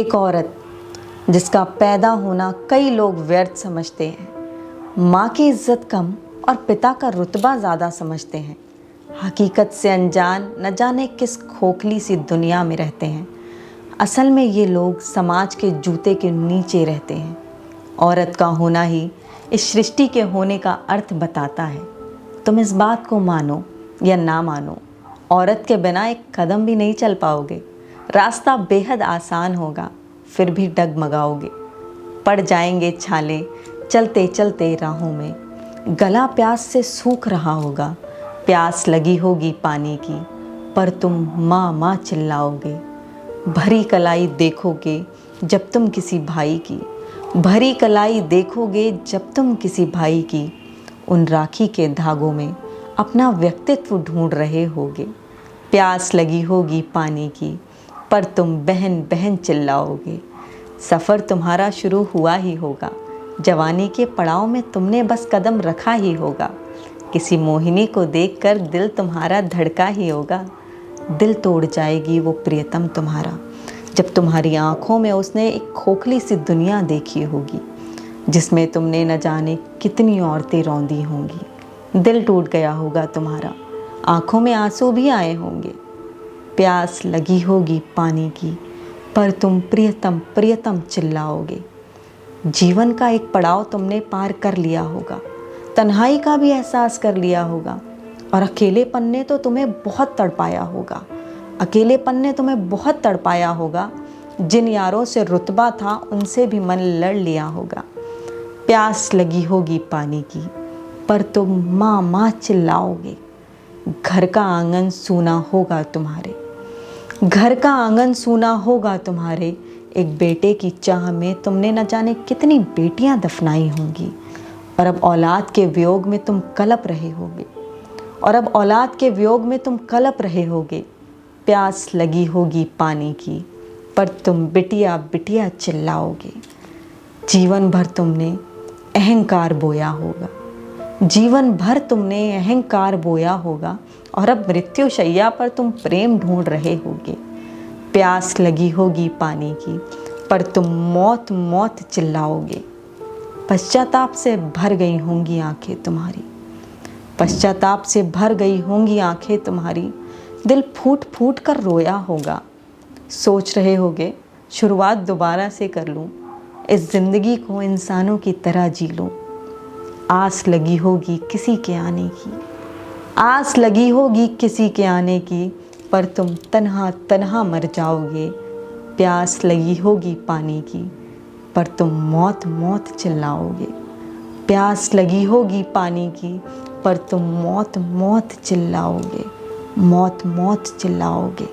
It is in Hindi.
एक औरत जिसका पैदा होना कई लोग व्यर्थ समझते हैं, माँ की इज्जत कम और पिता का रुतबा ज़्यादा समझते हैं। हकीकत से अनजान न जाने किस खोखली सी दुनिया में रहते हैं। असल में ये लोग समाज के जूते के नीचे रहते हैं। औरत का होना ही इस सृष्टि के होने का अर्थ बताता है। तुम इस बात को मानो या ना मानो, औरत के बिना एक कदम भी नहीं चल पाओगे। रास्ता बेहद आसान होगा, फिर भी डगमगाओगे। पड़ जाएंगे छाले चलते चलते राहों में। गला प्यास से सूख रहा होगा, प्यास लगी होगी पानी की, पर तुम माँ माँ चिल्लाओगे। भरी कलाई देखोगे जब तुम किसी भाई की, भरी कलाई देखोगे जब तुम किसी भाई की। उन राखी के धागों में अपना व्यक्तित्व ढूंढ रहे होगे। प्यास लगी होगी पानी की, पर तुम बहन बहन चिल्लाओगे। सफ़र तुम्हारा शुरू हुआ ही होगा, जवानी के पड़ाव में तुमने बस कदम रखा ही होगा। किसी मोहिनी को देखकर दिल तुम्हारा धड़का ही होगा। दिल तोड़ जाएगी वो प्रियतम तुम्हारा, जब तुम्हारी आँखों में उसने एक खोखली सी दुनिया देखी होगी, जिसमें तुमने न जाने कितनी औरतें रौंदी होंगी। दिल टूट गया होगा तुम्हारा, आँखों में आंसू भी आए होंगे। प्यास लगी होगी पानी की, पर तुम प्रियतम प्रियतम चिल्लाओगे। जीवन का एक पड़ाव तुमने पार कर लिया होगा, तन्हाई का भी एहसास कर लिया होगा, और अकेलेपन ने तो तुम्हें बहुत तड़पाया होगा। अकेलेपन ने तुम्हें बहुत तड़पाया होगा। जिन यारों से रुतबा था उनसे भी मन लड़ लिया होगा। प्यास लगी होगी पानी की, पर तुम माँ माँ चिल्लाओगे। घर का आंगन सूना होगा तुम्हारे, घर का आंगन सूना होगा तुम्हारे। एक बेटे की चाह में तुमने न जाने कितनी बेटियां दफनाई होंगी, और अब औलाद के वियोग में तुम कलप रहे होगे, और अब औलाद के वियोग में तुम कलप रहे होगे। प्यास लगी होगी पानी की, पर तुम बिटिया बिटिया चिल्लाओगे। जीवन भर तुमने अहंकार बोया होगा, जीवन भर तुमने अहंकार बोया होगा, और अब मृत्यु शैया पर तुम प्रेम ढूंढ रहे होगे। प्यास लगी होगी पानी की, पर तुम मौत मौत चिल्लाओगे। पश्चाताप से भर गई होंगी आंखें तुम्हारी, पश्चाताप से भर गई होंगी आंखें तुम्हारी। दिल फूट फूट कर रोया होगा। सोच रहे होगे शुरुआत दोबारा से कर लूँ, इस ज़िंदगी को इंसानों की तरह जी लूँ। आस लगी होगी किसी के आने की, आस लगी होगी किसी के आने की, पर तुम तन्हा तन्हा मर जाओगे। प्यास लगी होगी पानी की, पर तुम मौत मौत चिल्लाओगे। प्यास लगी होगी पानी की, पर तुम मौत मौत चिल्लाओगे, मौत मौत चिल्लाओगे।